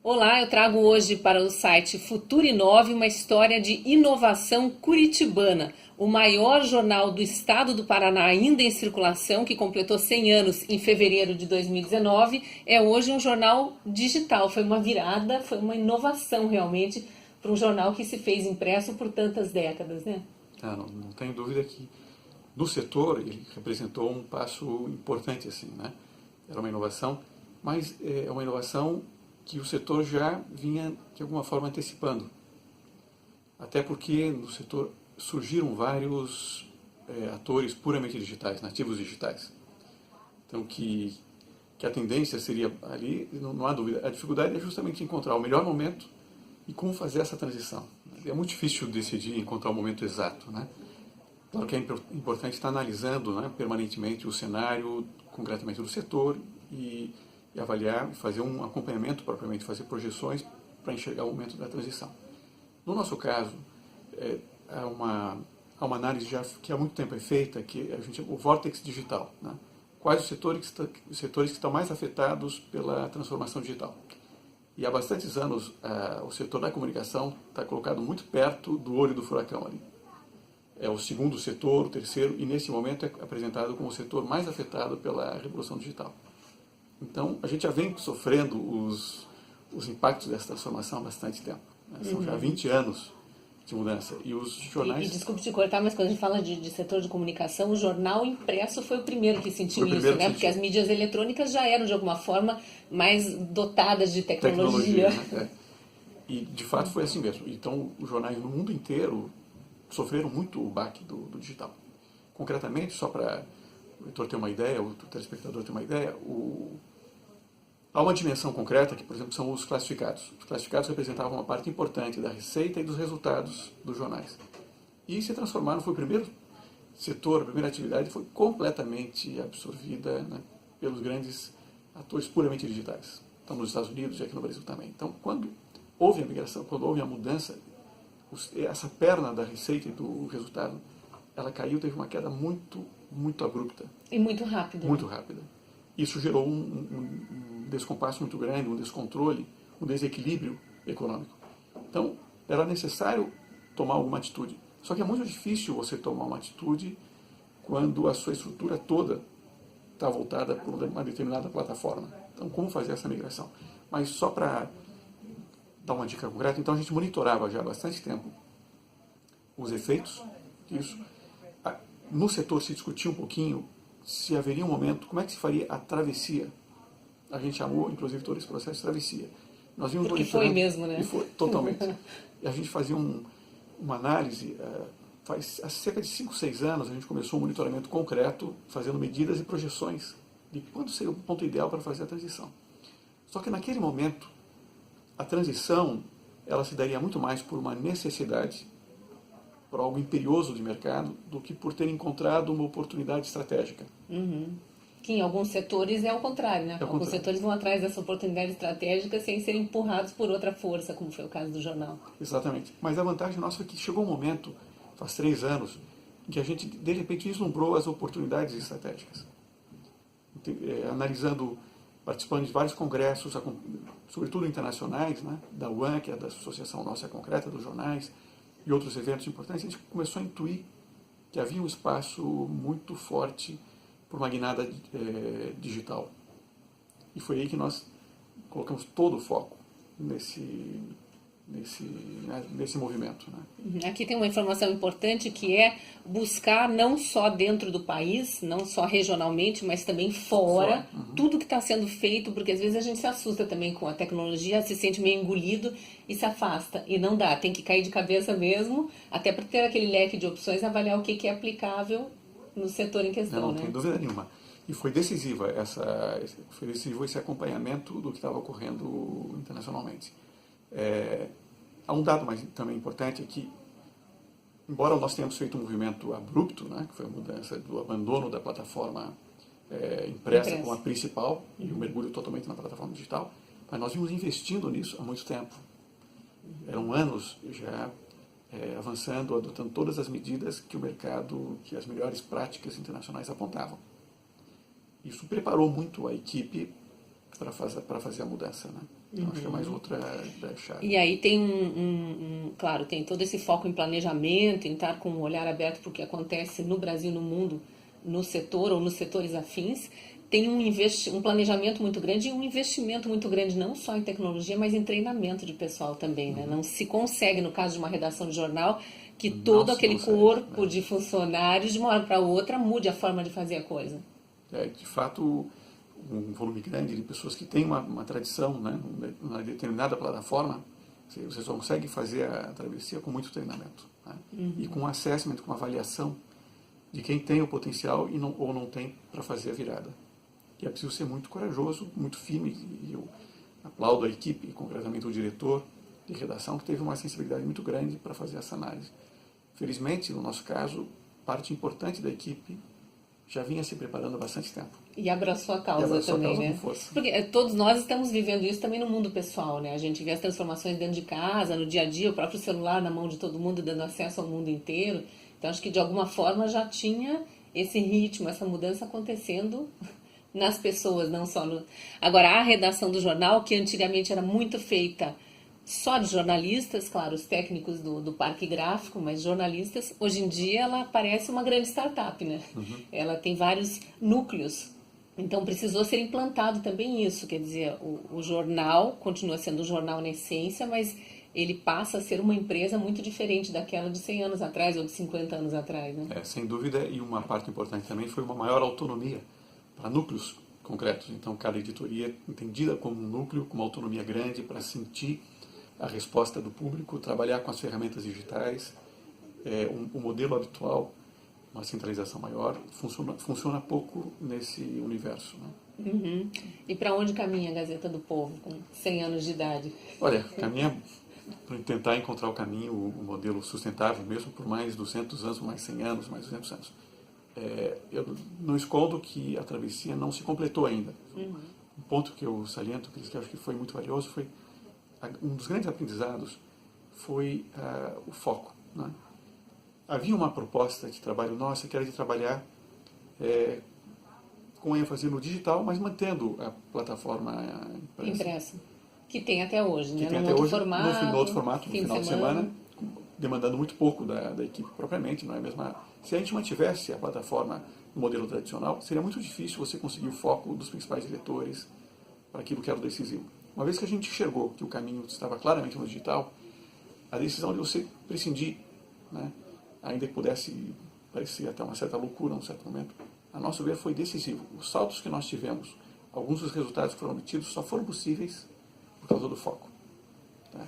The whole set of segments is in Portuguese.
Olá, eu trago hoje para o site Futuro Inove uma história de inovação curitibana, o maior jornal do estado do Paraná ainda em circulação, que completou 100 anos em fevereiro de 2019, é hoje um jornal digital. Foi uma virada, foi uma inovação realmente para um jornal que se fez impresso por tantas décadas, né? Não tenho dúvida que no setor ele representou um passo importante assim, né? Era uma inovação, mas é uma inovação que o setor já vinha de alguma forma antecipando. Até porque no setor surgiram vários atores puramente digitais, nativos digitais. Então que a tendência seria ali, não há dúvida. A dificuldade é justamente encontrar o melhor momento e como fazer essa transição. É muito difícil decidir encontrar o momento exato, né? Claro que é importante estar analisando, né, permanentemente o cenário, concretamente do setor e avaliar, fazer um acompanhamento propriamente, fazer projeções para enxergar o momento da transição. No nosso caso, há uma análise já que há muito tempo é feita, que a gente chama o vórtex digital, né? Quais os setores que estão mais afetados pela transformação digital. E há bastantes anos o setor da comunicação está colocado muito perto do olho do furacão ali. É o segundo setor, o terceiro, e nesse momento é apresentado como o setor mais afetado pela revolução digital. Então, a gente já vem sofrendo os impactos dessa transformação há bastante tempo, né? São já 20 anos de mudança. E os E jornais... desculpe te cortar, mas quando a gente fala de setor de comunicação, o jornal impresso foi o primeiro que sentiu Foi o isso, primeiro que né? Porque sentiu. as mídias eletrônicas já eram, de alguma forma, mais dotadas de tecnologia. Né? E, de fato, foi assim mesmo. Então, os jornais no mundo inteiro sofreram muito o baque do digital. Concretamente, só para o leitor ter uma ideia, o telespectador ter uma ideia, há uma dimensão concreta que, por exemplo, são os classificados. Os classificados representavam uma parte importante da receita e dos resultados dos jornais. E se transformaram, foi o primeiro setor, a primeira atividade foi completamente absorvida, né, pelos grandes atores puramente digitais. Então, nos Estados Unidos e aqui no Brasil também. Então, quando houve a migração, quando houve a mudança, essa perna da receita e do resultado, ela caiu, teve uma queda muito, muito abrupta. E muito rápido. Muito Né? rápida. Isso gerou um descompasso muito grande, um descontrole, um desequilíbrio econômico. Então, era necessário tomar alguma atitude. Só que é muito difícil você tomar uma atitude quando a sua estrutura toda está voltada para uma determinada plataforma. Então, como fazer essa migração? Mas só para dar uma dica concreta, então a gente monitorava já há bastante tempo os efeitos disso. No setor se discutia um pouquinho se haveria um momento, como é que se faria a travessia. A gente chamou, inclusive, todo esse processo de travessia. Nós vimos Porque foi mesmo, né? E foi, totalmente. E a gente fazia uma análise, há cerca de 5, 6 anos, a gente começou um monitoramento concreto, fazendo medidas e projeções de quando seria o ponto ideal para fazer a transição. Só que naquele momento, a transição, ela se daria muito mais por uma necessidade, por algo imperioso de mercado, do que por ter encontrado uma oportunidade estratégica. Que em alguns setores é o contrário, né? Alguns setores vão atrás dessa oportunidade estratégica sem serem empurrados por outra força, como foi o caso do jornal. Exatamente. Mas a vantagem nossa é que chegou um momento, faz 3 anos, em que a gente, de repente, vislumbrou as oportunidades estratégicas. Analisando, participando de vários congressos, sobretudo internacionais, né, da UAN, que é da Associação Nossa Concreta dos Jornais, e outros eventos importantes, a gente começou a intuir que havia um espaço muito forte por uma guinada digital. E foi aí que nós colocamos todo o foco nesse movimento. Né? Aqui tem uma informação importante que é buscar não só dentro do país, não só regionalmente, mas também fora, tudo que está sendo feito, porque às vezes a gente se assusta também com a tecnologia, se sente meio engolido e se afasta. E não dá, tem que cair de cabeça mesmo, até para ter aquele leque de opções, avaliar o que é aplicável no setor em questão. Não né? tem dúvida nenhuma. E foi decisivo esse acompanhamento do que estava ocorrendo internacionalmente. Há um dado também importante é que, embora nós tenhamos feito um movimento abrupto, né, que foi a mudança do abandono da plataforma impressa como a principal e o mergulho totalmente na plataforma digital, mas nós vimos investindo nisso há muito tempo. Eram anos já avançando, adotando todas as medidas que o mercado, que as melhores práticas internacionais apontavam. Isso preparou muito a equipe para fazer a mudança, né? Então, acho que é mais outra chave. E aí tem claro, tem todo esse foco em planejamento, em estar com um olhar aberto para o que acontece no Brasil, no mundo, no setor ou nos setores afins. Tem um planejamento muito grande e um investimento muito grande, não só em tecnologia, mas em treinamento de pessoal também, né? Não se consegue, no caso de uma redação de jornal, que todo aquele corpo de funcionários, de uma hora para outra, mude a forma de fazer a coisa. De fato, um volume grande de pessoas que têm uma tradição, né, numa determinada plataforma, você só consegue fazer a travessia com muito treinamento, né? E com assessment, com avaliação de quem tem o potencial ou não tem para fazer a virada. E é preciso ser muito corajoso, muito firme, e eu aplaudo a equipe, concretamente o diretor de redação, que teve uma sensibilidade muito grande para fazer essa análise. Felizmente, no nosso caso, parte importante da equipe já vinha se preparando há bastante tempo. E abraçou a causa também, né? Porque todos nós estamos vivendo isso também no mundo pessoal, né? A gente vê as transformações dentro de casa, no dia a dia, o próprio celular na mão de todo mundo, dando acesso ao mundo inteiro. Então, acho que de alguma forma já tinha esse ritmo, essa mudança acontecendo nas pessoas, não só no... Agora, a redação do jornal, que antigamente era muito feita só de jornalistas, claro, os técnicos do parque gráfico, mas jornalistas, hoje em dia ela parece uma grande startup, né? Ela tem vários núcleos, então precisou ser implantado também isso, quer dizer, o jornal continua sendo um jornal na essência, mas ele passa a ser uma empresa muito diferente daquela de 100 anos atrás ou de 50 anos atrás, né? Sem dúvida, e uma parte importante também foi uma maior autonomia para núcleos concretos. Então, cada editoria entendida como um núcleo, com uma autonomia grande para sentir a resposta do público, trabalhar com as ferramentas digitais, o modelo habitual, uma centralização maior, funciona pouco nesse universo, né? E para onde caminha a Gazeta do Povo, com 100 anos de idade? Olha, caminha para tentar encontrar o caminho, o modelo sustentável, mesmo por mais 200 anos, mais 100 anos, mais 200 anos. Eu não escondo que a travessia não se completou ainda. Um ponto que eu saliento, que eu acho que foi muito valioso, foi um dos grandes aprendizados foi o foco, né? Havia uma proposta de trabalho nossa que era de trabalhar com ênfase no digital, mas mantendo a plataforma impressa. Que tem até hoje, né? Que tem até hoje, no outro formato, no final de semana, demandando muito pouco da equipe propriamente, não é mesmo? Se a gente mantivesse a plataforma no modelo tradicional, seria muito difícil você conseguir o foco dos principais diretores para aquilo que era o decisivo. Uma vez que a gente enxergou que o caminho estava claramente no digital, a decisão de você prescindir, né, ainda que pudesse parecer até uma certa loucura, num certo momento, a nosso ver foi decisivo. Os saltos que nós tivemos, alguns dos resultados que foram obtidos só foram possíveis por causa do foco. Tá?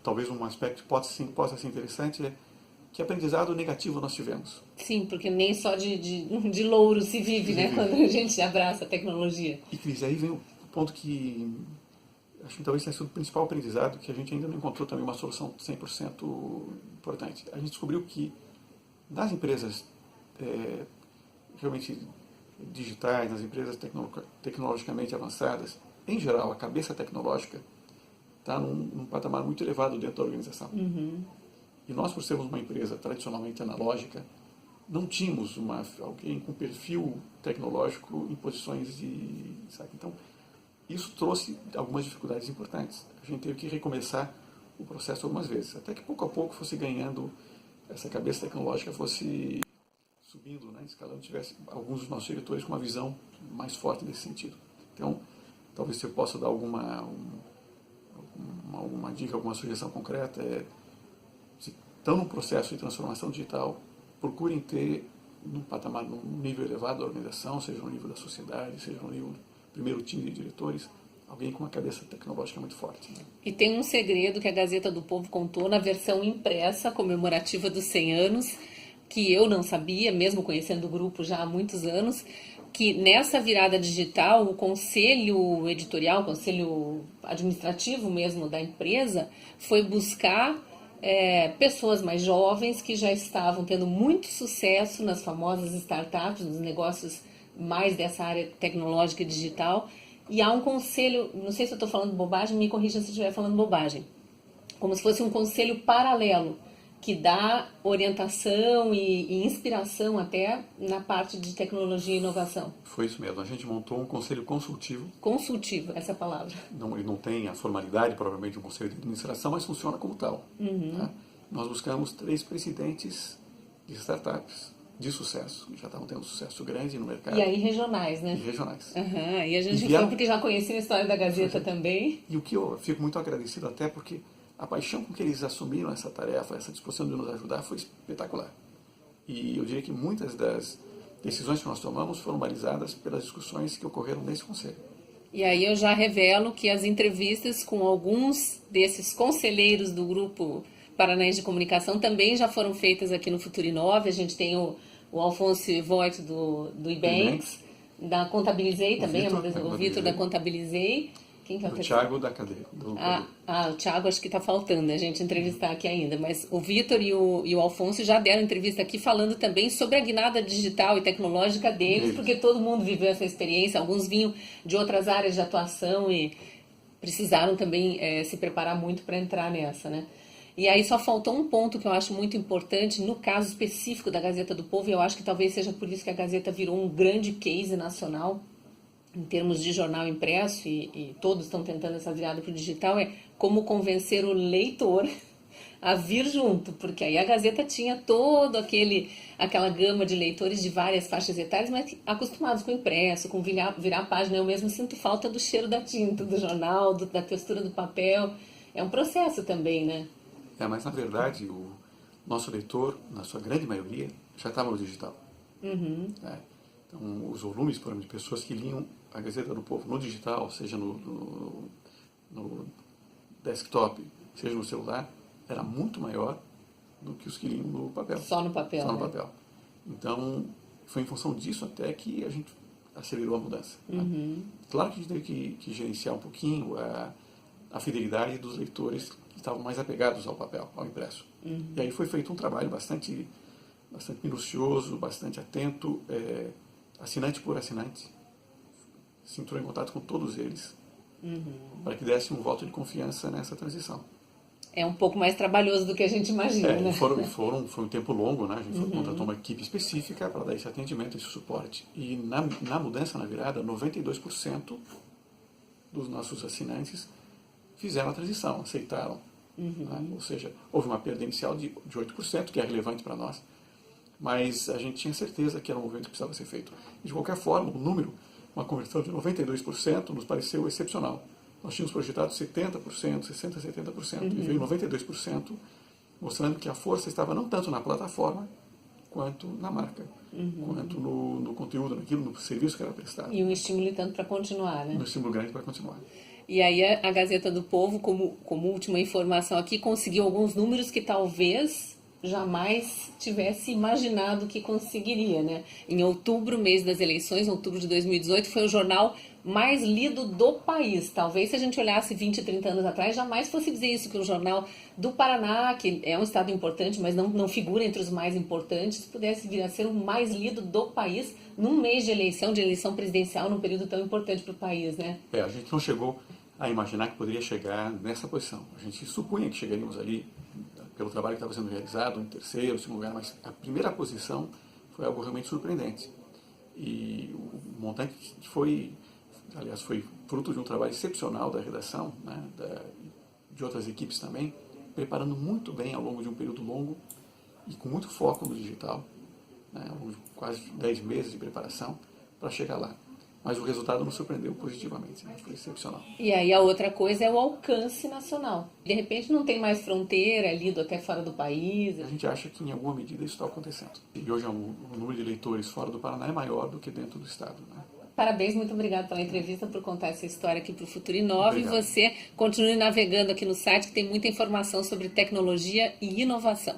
Talvez um aspecto que possa ser interessante é que aprendizado negativo nós tivemos. Sim, porque nem só de louro se vive, né? Quando a gente abraça a tecnologia. E, Cris, aí vem o ponto que acho que talvez tenha sido o principal aprendizado, que a gente ainda não encontrou também uma solução 100% importante. A gente descobriu que nas empresas realmente digitais, nas empresas tecnologicamente avançadas, em geral, a cabeça tecnológica está num patamar muito elevado dentro da organização. E nós, por sermos uma empresa tradicionalmente analógica, não tínhamos alguém com perfil tecnológico em posições de... Sabe? Então, isso trouxe algumas dificuldades importantes. A gente teve que recomeçar o processo algumas vezes, até que pouco a pouco fosse ganhando, essa cabeça tecnológica fosse subindo, né, escalando, tivesse alguns dos nossos diretores com uma visão mais forte nesse sentido. Então, talvez se eu possa dar alguma dica, alguma sugestão concreta, se estão num processo de transformação digital, procurem ter num patamar, num nível elevado da organização, seja no nível da sociedade, seja no nível do primeiro time de diretores, alguém com uma cabeça tecnológica muito forte. Né? E tem um segredo que a Gazeta do Povo contou na versão impressa, comemorativa dos 100 anos, que eu não sabia, mesmo conhecendo o grupo já há muitos anos, que nessa virada digital, o conselho editorial, o conselho administrativo mesmo da empresa, foi buscar pessoas mais jovens que já estavam tendo muito sucesso nas famosas startups, nos negócios mais dessa área tecnológica e digital. E há um conselho, não sei se eu estou falando bobagem, me corrija se estiver falando bobagem, como se fosse um conselho paralelo que dá orientação e inspiração até na parte de tecnologia e inovação. Foi isso mesmo. A gente montou um conselho consultivo. Consultivo, essa é a palavra. Ele não tem a formalidade, provavelmente, de um conselho de administração, mas funciona como tal. Tá? Nós buscamos 3 presidentes de startups de sucesso, que já estavam tendo sucesso grande no mercado. E aí regionais, né? E regionais. E a gente falou porque já conhecia a história da Gazeta também. E o que eu fico muito agradecido até porque a paixão com que eles assumiram essa tarefa, essa disposição de nos ajudar foi espetacular. E eu diria que muitas das decisões que nós tomamos foram balizadas pelas discussões que ocorreram nesse conselho. E aí eu já revelo que as entrevistas com alguns desses conselheiros do Grupo Paranaense de Comunicação também já foram feitas aqui no Futuro Inove. A gente tem o Alfonso Voigt do Ibanks, da Contabilizei também, o Vitor da Contabilizei. Quem que é o Thiago da cadeia. O Thiago acho que está faltando a gente entrevistar aqui ainda, mas o Vitor e o Alfonso já deram entrevista aqui falando também sobre a guinada digital e tecnológica deles, porque todo mundo viveu essa experiência, alguns vinham de outras áreas de atuação e precisaram também se preparar muito para entrar nessa, né? E aí só faltou um ponto que eu acho muito importante no caso específico da Gazeta do Povo, e eu acho que talvez seja por isso que a Gazeta virou um grande case nacional, em termos de jornal impresso, e todos estão tentando essa virada para o digital, é como convencer o leitor a vir junto, porque aí a Gazeta tinha todo aquela gama de leitores de várias faixas etárias, mas acostumados com o impresso, com virar a página. Eu mesmo sinto falta do cheiro da tinta, do jornal, da textura do papel. É um processo também, né? Mas na verdade o nosso leitor, na sua grande maioria, já estava no digital. Então, os volumes, por exemplo, de pessoas que liam a Gazeta do Povo no digital, seja no desktop, seja no celular, era muito maior do que os que liam no papel. Só no papel. Só no papel. Então, foi em função disso até que a gente acelerou a mudança. Claro que a gente teve que gerenciar um pouquinho a fidelidade dos leitores que estavam mais apegados ao papel, ao impresso. E aí foi feito um trabalho bastante minucioso, bastante atento, assinante por assinante, se entrou em contato com todos eles, para que desse um voto de confiança nessa transição. É um pouco mais trabalhoso do que a gente imagina, né? Foi um tempo longo, né? A gente contratou uma equipe específica para dar esse atendimento, esse suporte. E na mudança, na virada, 92% dos nossos assinantes fizeram a transição, aceitaram. Né? Ou seja, houve uma perda inicial de 8%, que é relevante para nós, mas a gente tinha certeza que era um movimento que precisava ser feito. E, de qualquer forma, o número, uma conversão de 92%, nos pareceu excepcional. Nós tínhamos projetado 70%, 60%, 70%, e veio 92%, mostrando que a força estava não tanto na plataforma, quanto na marca, quanto no conteúdo, no serviço que era prestado. E um estímulo tanto para continuar, né? Um estímulo grande para continuar. E aí a Gazeta do Povo, como última informação aqui, conseguiu alguns números que talvez jamais tivesse imaginado que conseguiria, né? Em outubro, mês das eleições, outubro de 2018, foi o jornal mais lido do país. Talvez se a gente olhasse 20, 30 anos atrás, jamais fosse dizer isso, que o jornal do Paraná, que é um estado importante, mas não figura entre os mais importantes, pudesse vir a ser o mais lido do país num mês de eleição presidencial, num período tão importante para o país, né? A gente não chegou a imaginar que poderia chegar nessa posição. A gente supunha que chegaríamos ali pelo trabalho que estava sendo realizado, em terceiro, segundo lugar, mas a primeira posição foi algo realmente surpreendente. E o montante foi fruto de um trabalho excepcional da redação, né, de outras equipes também, preparando muito bem ao longo de um período longo e com muito foco no digital, né, quase 10 meses de preparação para chegar lá. Mas o resultado nos surpreendeu positivamente, né? Foi excepcional. E aí a outra coisa é o alcance nacional. De repente não tem mais fronteira, lido até fora do país. A gente acha que em alguma medida isso está acontecendo. E hoje o número de leitores fora do Paraná é maior do que dentro do estado, né? Parabéns, muito obrigada pela entrevista, por contar essa história aqui para o Futuro Inove. E você continue navegando aqui no site, que tem muita informação sobre tecnologia e inovação.